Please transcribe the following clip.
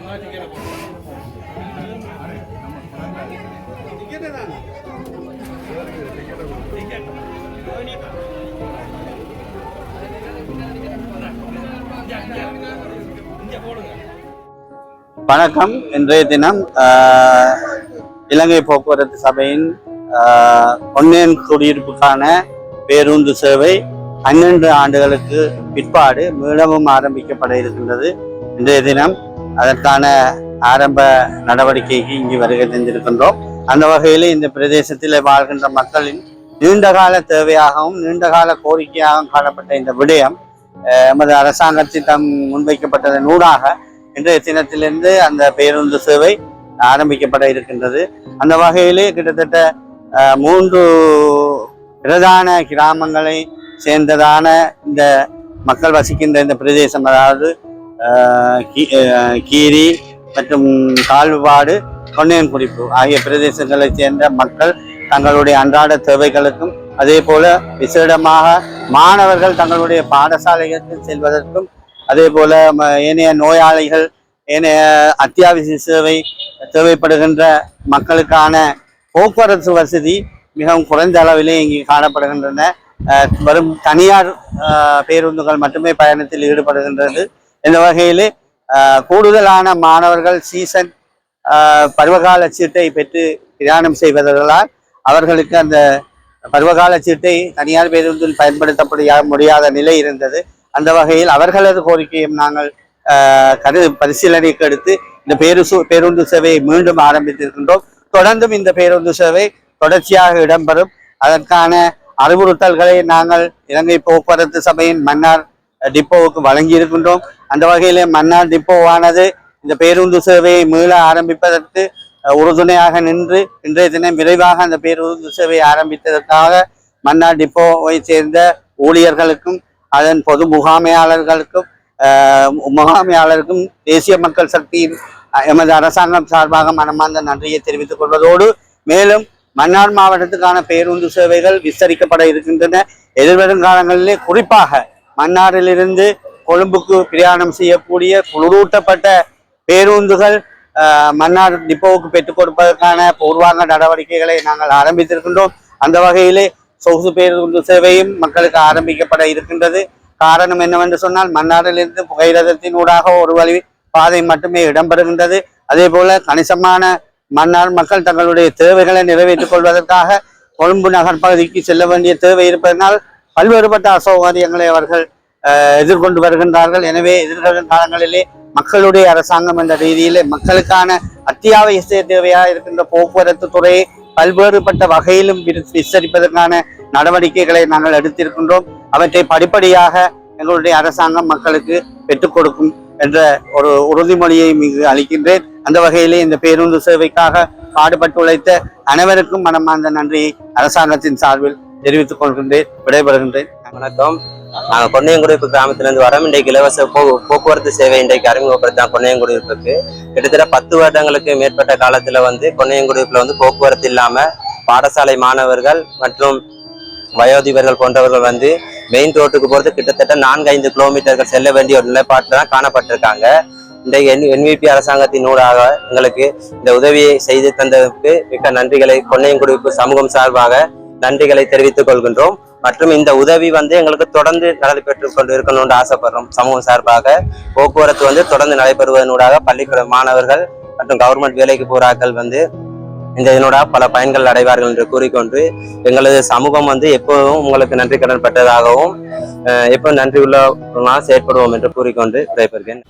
வணக்கம். இன்றைய தினம் இலங்கை போக்குவரத்து சபையின் பொன்னியின் குடியிருப்புக்கான பேருந்து சேவை 12 ஆண்டுகளுக்கு பிற்பாடு மீளவும் ஆரம்பிக்கப்பட இருக்கின்றது. இன்றைய தினம் அதற்கான ஆரம்ப நடவடிக்கைக்கு இங்கு வருகை தந்திருக்கின்றோம். அந்த வகையில் இந்த பிரதேசத்தில் வாழ்கின்ற மக்களின் நீண்டகால தேவையாகவும் நீண்டகால கோரிக்கையாகவும் காணப்பட்ட இந்த விடயம் எமது அரசாங்கத்திடம் முன்வைக்கப்பட்டதன் ஊடாக இன்றைய தினத்திலிருந்து அந்த பேருந்து சேவை ஆரம்பிக்கப்பட இருக்கின்றது. அந்த வகையிலே கிட்டத்தட்ட 3 பிரதான கிராமங்களை சேர்ந்ததான இந்த மக்கள் வசிக்கின்ற இந்த பிரதேசம், அதாவது கீரி மற்றும் கால்வாடு, பொன்னியன்குடிப்பு ஆகிய பிரதேசங்களை சேர்ந்த மக்கள் தங்களுடைய அன்றாட தேவைகளுக்கும் அதே போல விசேடமாக மாணவர்கள் தங்களுடைய பாடசாலைகளுக்கு செல்வதற்கும் அதே போல ஏனைய நோயாளிகள் ஏனைய அத்தியாவசிய சேவை தேவைப்படுகின்ற மக்களுக்கான போக்குவரத்து வசதி மிகவும் குறைந்த அளவிலே இங்கு காணப்படுகின்றன. வரும் தனியார் பேருந்துகள் மட்டுமே பயணத்தில் ஈடுபடுகின்றது. இந்த வகையிலே கூடுதலான மாணவர்கள் சீசன் பருவகால சீட்டை பெற்று பிரயாணம் செய்வதால் அவர்களுக்கு அந்த பருவகால சீட்டை தனியார் பேருந்தில் பயன்படுத்த முடியாத நிலை இருந்தது. அந்த வகையில் அவர்களது கோரிக்கையும் நாங்கள் பரிசீலனைக்கு எடுத்து இந்த பேருந்து சேவையை மீண்டும் ஆரம்பித்திருக்கின்றோம். தொடர்ந்தும் இந்த பேருந்து சேவை தொடர்ச்சியாக இடம்பெறும். அதற்கான அறிவுறுத்தல்களை நாங்கள் இலங்கை போக்குவரத்து சபையின் மன்னார் டிப்போவுக்கு வழங்கி இருக்கின்றோம். அந்த வகையிலே மன்னார் டிப்போவானது இந்த பேருந்து சேவையை மீள ஆரம்பிப்பதற்கு உறுதுணையாக நின்று இன்றைய தினம் விரைவாக அந்த பேருந்து சேவையை ஆரம்பித்ததற்காக மன்னார் டிப்போவை சேர்ந்த ஊழியர்களுக்கும் அதன் பொது முகாமையாளர்களுக்கும் தேசிய மக்கள் சக்தியின் எமது அரசாங்கம் சார்பாக மனமார்ந்த நன்றியை தெரிவித்துக் கொள்வதோடு, மேலும் மன்னார் மாவட்டத்துக்கான பேருந்து சேவைகள் விஸ்தரிக்கப்பட இருக்கின்றன. எதிர்வரும் காலங்களிலே குறிப்பாக மன்னாரிலிருந்து கொழும்புக்கு பிரயாணம் செய்யக்கூடிய குளிரூட்டப்பட்ட பேருந்துகள் மன்னார் டிப்போவுக்கு பெற்றுக் கொடுப்பதற்கான பூர்வாங்க நடவடிக்கைகளை நாங்கள் ஆரம்பித்திருக்கின்றோம். அந்த வகையிலே சொகுசு பேருந்து சேவையும் மக்களுக்கு ஆரம்பிக்கப்பட இருக்கின்றது. காரணம் என்னவென்று சொன்னால், மன்னாரிலிருந்து புகையிரதத்தின் ஊடாக ஒரு வழி பாதை மட்டுமே இடம்பெறுகின்றது. அதே போல கணிசமான மன்னார் மக்கள் தங்களுடைய தேவைகளை நிறைவேற்றிக் கொள்வதற்காக கொழும்பு நகர் பகுதிக்கு செல்ல வேண்டிய தேவை இருப்பதனால் பல்வேறுபட்ட அசௌகரியங்களை அவர்கள் எதிர்கொண்டு வருகின்றார்கள். எனவே எதிர்கால காலங்களிலே மக்களுடைய அரசாங்கம் என்ற ரீதியிலே மக்களுக்கான அத்தியாவசிய தேவையாக இருக்கின்ற போக்குவரத்து துறையை பல்வேறுபட்ட வகையிலும் விஸ்தரிப்பதற்கான நடவடிக்கைகளை நாங்கள் எடுத்திருக்கின்றோம். அவற்றை படிப்படியாக எங்களுடைய அரசாங்கம் மக்களுக்கு பெற்றுக் கொடுக்கும் என்ற ஒரு உறுதிமொழியை மிகு அளிக்கின்றேன். அந்த வகையிலே இந்த பேருந்து சேவைக்காக பாடுபட்டு உழைத்த அனைவருக்கும் மனமார்ந்த நன்றியை அரசாங்கத்தின் சார்பில் தெரிவித்துக் கொள்கின்றேன். விடைபெறுகின்றேன். வணக்கம். நாங்கள் பொன்னியங்குடியிருப்பு கிராமத்திலிருந்து வரோம். இன்றைக்கு இலவச போக்குவரத்து சேவை இன்றைக்கு அறிமுகப்படுத்தினாங்க. பொன்னியங்குடியிருப்புக்கு கிட்டத்தட்ட 10 வருடங்களுக்கு மேற்பட்ட காலத்துல பொன்னியங்குடியிருப்புல போக்குவரத்து இல்லாம பாடசாலை மாணவர்கள் மற்றும் வயோதிபர்கள் போன்றவர்கள் மெயின் ரோட்டுக்கு போறது கிட்டத்தட்ட 4-5 கிலோமீட்டர்கள் செல்ல வேண்டிய ஒரு நிலைப்பாட்டில் தான் காணப்பட்டிருக்காங்க. இன்றைக்கு NVP அரசாங்கத்தின் ஊடாக எங்களுக்கு இந்த உதவியை செய்து தந்ததற்கு மிக்க நன்றிகளை பொன்னியங்குடியிருப்பு சமூகம் சார்பாக நன்றிகளை தெரிவித்துக் கொள்கின்றோம். மற்றும் இந்த உதவி எங்களுக்கு தொடர்ந்து நடைபெற்றுக் கொண்டு இருக்கணும்னு ஆசைப்படுறோம். சமூகம் சார்பாக போக்குவரத்து தொடர்ந்து நடைபெறுவதனூடாக பள்ளிக்கூட மாணவர்கள் மற்றும் கவர்மெண்ட் வேலைக்கு போறாக்கள் இந்த இதனோட பல பயன்கள் அடைவார்கள் என்று கூறிக்கொண்டு எங்களது சமூகம் எப்போதும் உங்களுக்கு நன்றி கடன் பட்டதாகவும் எப்போ நன்றி உள்ள செயற்படுவோம் என்று கூறிக்கொண்டு விடைபெறுகிறேன்.